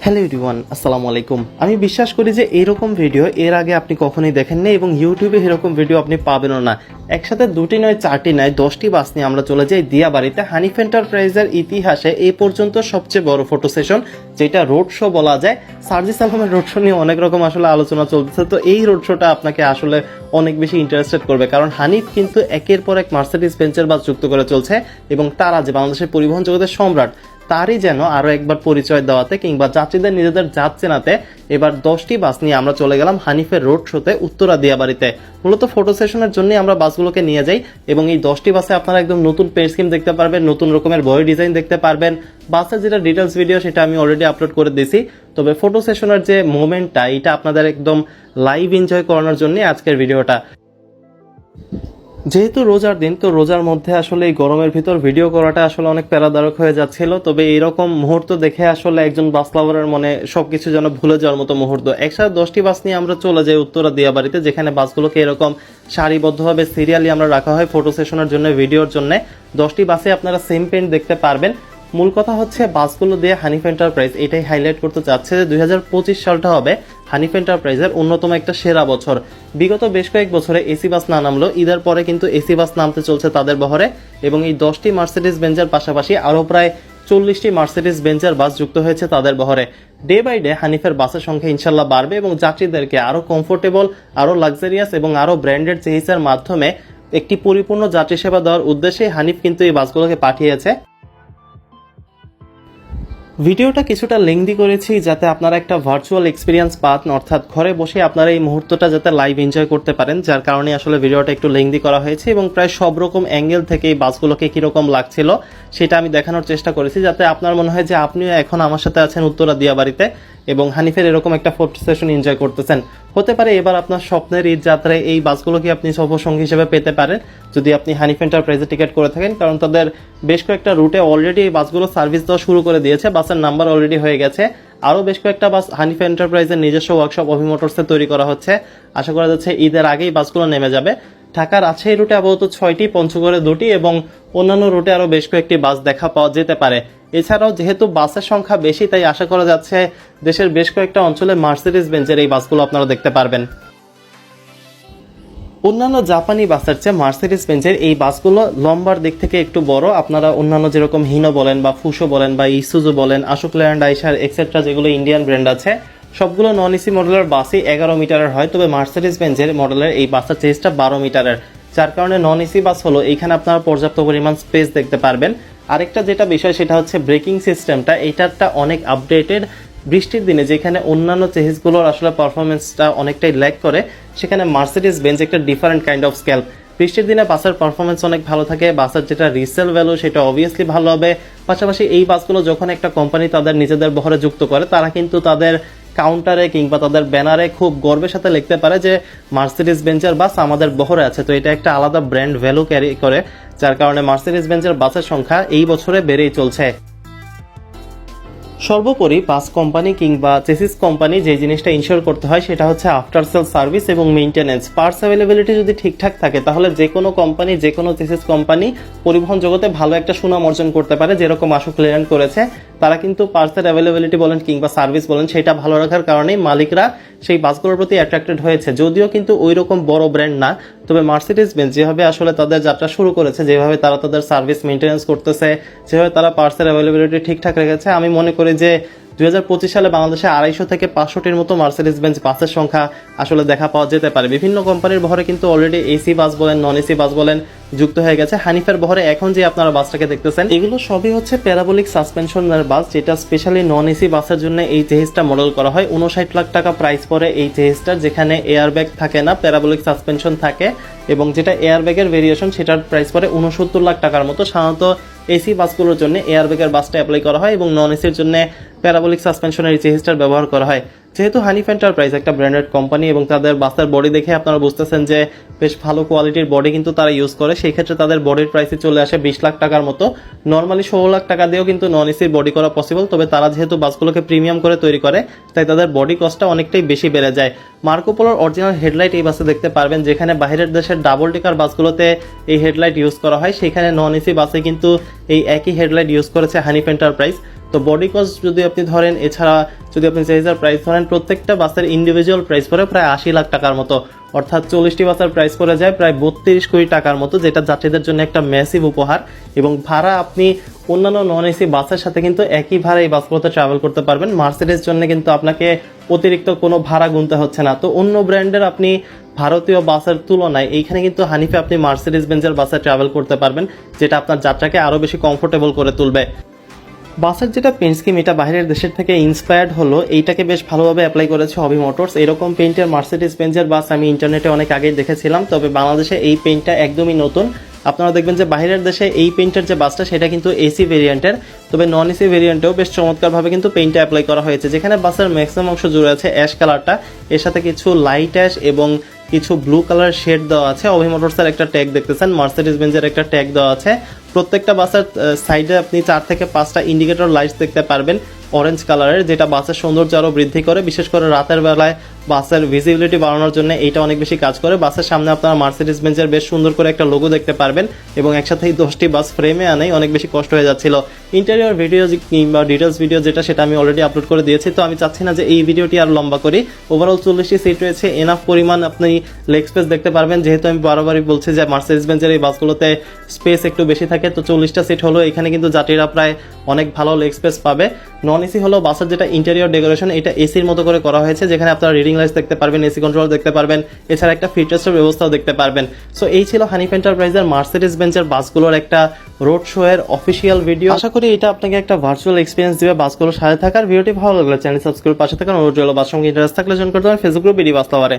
Hello everyone, আসসালামু আলাইকুম। আমি বিশ্বাস করি যে এরকম ভিডিও এর আগে আপনি কখনোই দেখেননি এবং ইউটিউবে এরকম ভিডিও আপনি পাবেনও না। একসাথে দুটি নয়, চারটি নয়, 10টি বাস নিয়ে আমরা চলে যাই দিয়াবাড়িতে। হানিফ এন্টারপ্রাইজের ইতিহাসে এই পর্যন্ত সবচেয়ে বড় ফটো সেশন, যেটা রোড শো বলা যায়। সার্জিস আলমের রোড শো নিয়ে অনেক রকম আসলে আলোচনা চলতেছে, তো এই রোড শোটা আপনাকে আসলে অনেক বেশি ইন্টারেস্টেড করবে, কারণ হানিফ কিন্তু একের পর এক মার্সিডিজ বেঞ্চের বাস যুক্ত করে চলছে এবং তারা যে বাংলাদেশের পরিবহন জগতের সম্রাট, তারই যেন আরো একবার পরিচয় দেওয়াতে কিংবা যাত্রীদের নিজেদের জাত চেনাতে এবার 10টি বাস নিয়ে আমরা চলে গেলাম হানিফের রোড শোতে উত্তরা দিয়াবাড়িতে। মূলত ফটো সেশনের জন্য আমরা বাসগুলোকে নিয়ে যাই এবং এই 10টি বাসে আপনারা একদম নতুন পেজ স্কিম দেখতে পারবেন, নতুন রকমের বডি ডিজাইন দেখতে পারবেন। বাসের যেটা ডিটেলস ভিডিও সেটা আমি অলরেডি আপলোড করে দিয়েছি, তবে ফটো সেশনের যে মোমেন্টটা এটা আপনাদের একদম লাইভ এনজয় করানোর জন্য আজকের ভিডিওটা। যেহেতু রোজার দিন, তো রোজার মধ্যে আসলে এই গরমের ভিতর ভিডিও করাটা আসলে অনেক প্যারাদায়ক হয়ে যাচ্ছিল, তবে এইরকম মুহূর্ত দেখে আসলে একজন বাস লাভারের মনে সবকিছু যেন ভুলে যাওয়ার মতো মুহূর্ত। একসাথে 10টি বাস নিয়ে আমরা চলে যাই উত্তরা দিয়াবাড়িতে, যেখানে বাসগুলোকে এরকম সারিবদ্ধভাবে সিরিয়ালি আমরা রাখা হয় ফটো সেশনের জন্য, ভিডিওর জন্য। 10টি বাসে আপনারা সেম পেন্ট দেখতে পারবেন। মূল কথা হচ্ছে বাসগুলো দিয়ে হানিফ এন্টারপ্রাইজ এটাই হাইলাইট করতে চাচ্ছে যে 2025 সালটা হবে হানিফ এন্টারপ্রাইজের অন্যতম একটা সেরা বছর। বিগত বেশ কয়েক বছরে এসি বাস না নামলো, ঈদের পরে কিন্তু এসি বাস নামতে চলছে তাদের বহরে, এবং এই 10টি মার্সিডিজ বেঞ্জের পাশাপাশি আরও প্রায় 40টি মার্সিডিজ বেঞ্জের বাস যুক্ত হয়েছে তাদের বহরে। ডে বাই ডে হানিফের বাসের সংখ্যা ইনশাল্লাহ বাড়বে এবং যাত্রীদেরকে আরও কমফোর্টেবল, আরও লাক্সারিয়াস এবং আরও ব্র্যান্ডেড চেহিসের মাধ্যমে একটি পরিপূর্ণ যাত্রী সেবা দেওয়ার উদ্দেশ্যে হানিফ কিন্তু এই বাসগুলোকে পাঠিয়েছে। ভিডিওটা কিছুটা লেংদি করেছি যাতে আপনারা একটা ভার্চুয়াল এক্সপিরিয়েন্স পান, অর্থাৎ ঘরে বসে আপনারা এই মুহূর্তটা যাতে লাইভ এনজয় করতে পারেন, যার কারণে আসলে ভিডিওটা একটু লেংদি করা হয়েছে এবং প্রায় সব রকম অ্যাঙ্গেল থেকে এই বাসগুলোকে কীরকম লাগছিল সেটা আমি দেখানোর চেষ্টা করেছি, যাতে আপনার মনে হয় যে আপনিও এখন আমার সাথে আছেন উত্তরা দিয়াবাড়িতে এবং হানিফের এরকম একটা ফটো সেশন এনজয় করতেছেন। হতে পারে এবার আপনার স্বপ্নের ঈদ যাত্রায় এই বাসগুলোকে আপনি সফরসঙ্গী হিসেবে পেতে পারেন যদি আপনি হানিফ এন্টারপ্রাইজে টিকিট করে থাকেন, কারণ তাদের বেশ কয়েকটা রুটে অলরেডি এই বাসগুলো সার্ভিস দেওয়া শুরু করে দিয়েছে, বাসের নাম্বার অলরেডি হয়ে গেছে। আরও বেশ কয়েকটা বাস হানিফ এন্টারপ্রাইজের নিজস্ব ওয়ার্কশপ অভিমোটরসে তৈরি করা হচ্ছে, আশা করা যাচ্ছে ঈদের আগেই বাসগুলো নেমে যাবে। ঢাকা রাজশাহী রুটে আপাতত 6টি, পঞ্চগড়ে 2টি এবং অন্যান্য রুটে আরও বেশ কয়েকটি বাস দেখা পাওয়া যেতে পারে। এছাড়াও যেহেতু বাসের সংখ্যা বেশি, তাই আশা করা যাচ্ছে দেশের বেশ কয়েকটা অঞ্চলে মার্সিডিজ বেঞ্জের এই বাসগুলো আপনারা দেখতে পারবেন। অন্যান্য জাপানি বাসের চেয়ে মার্সিডিজ বেঞ্জের এই বাসগুলো লম্বার দিক থেকে একটু বড়। আপনারা অন্যান্য যেরকম হিনো বলেন বা ফুসো বলেন বা ইসুজু বলেন, আশোক লেল্যান্ড, আইশার এক্সেট্রা যেগুলো ইন্ডিয়ান ব্র্যান্ড আছে, সবগুলো নন এসি মডেলের বাসই 11 মিটারের হয়, তবে মার্সিডিজ বেঞ্জের মডেলের এই বাসের চেসটা 12 মিটারের, যার কারণে নন এসি বাস হলো এইখানে আপনারা পর্যাপ্ত পরিমাণ স্পেস দেখতে পারবেন। আরেকটা যেটা বিষয় সেটা হচ্ছে ব্রেকিং সিস্টেমটা, এইটারটা অনেক আপডেটেড। বৃষ্টির দিনে যেখানে অন্যান্য চেসগুলোর আসলে পারফরমেন্সটা অনেকটাই ল্যাক করে, সেখানে মার্সিডিজ বেঞ্জ একটা ডিফারেন্ট কাইন্ড অফ স্কেল। বৃষ্টির দিনে বাসের পারফরমেন্স অনেক ভালো থাকে, বাসের যেটা রিসেল ভ্যালু সেটা অবভিয়াসলি ভালো হবে। পাশাপাশি এই বাসগুলো যখন একটা কোম্পানি তাদের নিজেদের বহরে যুক্ত করে, তারা কিন্তু তাদের কাউন্টারে কিংবা তাদের ব্যানারে খুব গর্বের সাথে লিখতে পারে যে মার্সিডিজ বেঞ্জের বাস আমাদের বহরে আছে, তো এটা একটা আলাদা ব্র্যান্ড ভ্যালু ক্যারি করে, যার কারণে মার্সিডিজ বেঞ্জের বাসের সংখ্যা এই বছরে বেড়েই চলছে। সর্বোপরি বাস কোম্পানি কিংবা চেসিস কোম্পানি যে জিনিসটা ইনশিওর করতে হয় সেটা হচ্ছে আফটার সেল সার্ভিস এবং মেইনটেনেন্স। পার্টস অ্যাভেলেবিলিটি যদি ঠিকঠাক থাকে তাহলে যে কোনো কোম্পানি, যে কোনো চেসিস কোম্পানি পরিবহন জগতে ভালো একটা সুনাম অর্জন করতে পারে, যেরকম আশোক লেল্যান্ড করেছে। তারা কিন্তু পার্টসের অ্যাভেলেবিলিটি বলেন কিংবা সার্ভিস বলেন সেটা ভালো রাখার কারণেই মালিকরা সেই বাসগুলোর প্রতি অ্যাট্রাক্টেড হয়েছে, যদিও কিন্তু ওই রকম বড় ব্র্যান্ড না। তবে মার্সিডিজ বেঞ্জ যেভাবে আসলে তাদের যাত্রা শুরু করেছে, যেভাবে তারা তাদের সার্ভিস মেইনটেনেন্স করতেছে, যেভাবে তারা পার্টসের অ্যাভেলেবিলিটি ঠিকঠাক রেখেছে, আমি মনে করি যে 2025 সালে বাংলাদেশে 250 থেকে 500টির মতো মার্সিডিজ বেঞ্জ বাসের সংখ্যা আসলে দেখা পাওয়া যেতে পারে। বিভিন্ন কোম্পানির বহরে কিন্তু অলরেডি এসি বাস বলেন, নন এসি বাস বলেন যুক্ত হয়ে গেছে। হানিফের বহরে এখন যে আপনারা বাসটাকে দেখতেছেন এগুলো সবই হচ্ছে প্যারাবোলিক সাসপেনশনের বাস, যেটা স্পেশালি নন এসি বাসের জন্য এই চেহিসটা মডেল করা হয়। 59 লাখ টাকা প্রাইস পরে এই চেহিসটার, যেখানে এয়ারব্যাগ থাকে না, প্যারাবোলিক সাসপেনশন থাকে, এবং যেটা এয়ারব্যাগের ভেরিয়েশন সেটার প্রাইস পরে 69 লাখ টাকার মতো। সাধারণত এসি বাসগুলোর জন্য এয়ারব্যাগের বাসটা অ্যাপ্লাই করা হয় এবং নন এসির জন্য প্যারাবোলিক সাসপেনশনের এই চেহিসটার ব্যবহার করা হয়। যেহেতু হানিফ এন্টারপ্রাইজ একটা ব্র্যান্ডেড কোম্পানি এবং তাদের বাসের বডি দেখে আপনারা বুঝতেছেন যে বেশ ভালো কোয়ালিটির বডি কিন্তু তারা ইউজ করে, সেই ক্ষেত্রে তাদের বডির প্রাইসে চলে আসে 20 লাখ টাকার মতো। নর্মালি 16 লাখ টাকা দিয়েও কিন্তু নন এসির বডি করা পসিবল, তবে তারা যেহেতু বাসগুলোকে প্রিমিয়াম করে তৈরি করে তাই তাদের বডি কস্টটা অনেকটাই বেশি বেড়ে যায়। মার্কোপোলোর অরিজিনাল হেডলাইট এই বাসে দেখতে পারবেন, যেখানে বাইরের দেশের ডাবল টিকার বাসগুলোতে এই হেডলাইট ইউজ করা হয়, সেখানে নন এসি বাসে কিন্তু এই একই হেডলাইট ইউজ করেছে হানিফ এন্টারপ্রাইজ। তো বডি কস্ট যদি আপনি ধরেন, এছাড়া যদি আপনি চেসিসের প্রাইস ধরেন, প্রত্যেকটা বাসের ইন্ডিভিজুয়াল প্রাইস পড়ে প্রায় 80 লাখ টাকার মতো, অর্থাৎ 40টি বাসের প্রাইস পড়ে যায় প্রায় 32 কোটি টাকার মতো, যেটা যাত্রীদের জন্য একটা ম্যাসিভ উপহার। এবং ভাড়া আপনি অন্যান্য নন এসি বাসের সাথে কিন্তু একই ভাড়া এই বাসগুলোতে ট্রাভেল করতে পারবেন। মার্সিডিজ জন্য কিন্তু আপনাকে অতিরিক্ত কোনো ভাড়া গুনতে হচ্ছে না। তো অন্য ব্র্যান্ডের আপনি ভারতীয় বাসের তুলনায় এইখানে কিন্তু হানিফে আপনি মার্সিডিজ বেঞ্জের বাসে ট্রাভেল করতে পারবেন, যেটা আপনার যাত্রাকে আরও বেশি কমফোর্টেবল করে তুলবে। বাসের যেটা পেইন্ট স্কিম, এটা বাইরের দেশের থেকে ইন্সপায়ার্ড হলো, এইটাকে বেশ ভালোভাবে অ্যাপ্লাই করেছে হবি মোটরস। এরকম পেইন্টের মার্সিডিজ বেঞ্জের বাস আমি ইন্টারনেটে অনেক আগেই দেখেছিলাম, তবে বাংলাদেশে এই পেইন্টটা একদমই নতুন। আপনারা দেখবেন যে বাইরের দেশে এই পেইন্টের যে বাসটা সেটা কিন্তু এসি ভেরিয়েন্টের, তবে নন এসি ভেরিয়েন্টেও বেশ চমৎকারভাবে কিন্তু পেইন্টটা অ্যাপ্লাই করা হয়েছে, যেখানে বাসের ম্যাক্সিমাম অংশ জুড়ে আছে অ্যাশ কালারটা, এর সাথে কিছু লাইট অ্যাশ এবং কিছু ব্লু কালার শেড দেওয়া আছে। অভি মোটরসের একটা ট্যাগ দেখতেছেন, মার্সিডিজ বেঞ্জের একটা ট্যাগ দেওয়া আছে। প্রত্যেকটা বাসের সাইডে আপনি 4 থেকে 5টা ইন্ডিকেটর লাইটস দেখতে পারবেন অরেঞ্জ কালারের, যেটা বাসের সৌন্দর্য আরও বৃদ্ধি করে, বিশেষ করে রাতের বেলায় বাসের ভিজিবিলিটি বাড়ানোর জন্য এইটা অনেক বেশি কাজ করে। বাসের সামনে আপনারা মার্সিডিজ বেঞ্জের বেশ সুন্দর করে একটা লোগো দেখতে পারবেন, এবং একসাথেই 10টি বাস ফ্রেমে আনেই অনেক বেশি কষ্ট হয়ে যাচ্ছিল। ইন্টেরিয়র ভিডিও কিংবা ডিটেলস ভিডিও যেটা, সেটা আমি অলরেডি আপলোড করে দিয়েছি, তো আমি চাচ্ছি না যে এই ভিডিওটি আর লম্বা করি। ওভারঅল 40টি সিট রয়েছে, এনাফ পরিমাণ আপনি লেগ স্পেস দেখতে পারবেন, যেহেতু আমি বারবারই বলছি যে মার্সিডিজ বেঞ্জের এই বাসগুলোতে স্পেস একটু বেশি থাকে। তো 40টা সিট হলো, এখানে কিন্তু যাত্রীরা প্রায় অনেক ভালো লেগ স্পেস পাবে। নন এসি হলো বাসের যেটা ইন্টেরিয়র ডেকোরেশন, এটা এসির মতো করে করা হয়েছে, যেখানে আপনারা রিডিং লাইটস দেখতে পারবেন, এসি কন্ট্রোল দেখতে পারবেন, এছাড়া একটা ফিটনেসের ব্যবস্থাও দেখতে পারবেন। সো এই ছিল হানিফ এন্টারপ্রাইজের মার্সিডিজ বেঞ্জের বাসগুলোর একটা রোড শো এর অফিসিয়াল ভিডিও। আশা করি এটা আপনাকে একটা ভার্চুয়াল এক্সপিরিয়েন্স দিবে বাসগুলোর সাথে থাকার। ভিডিওটি ভালো লাগলে চ্যানেল সাবস্ক্রাইব পাশে থাকার অনুরোধ রইল। বাস সঙ্গে ইন্টারেস্ট থাকলে জয়েন করতে পারেন ফেসবুক গ্রুপ বিডি বাস লাভারে।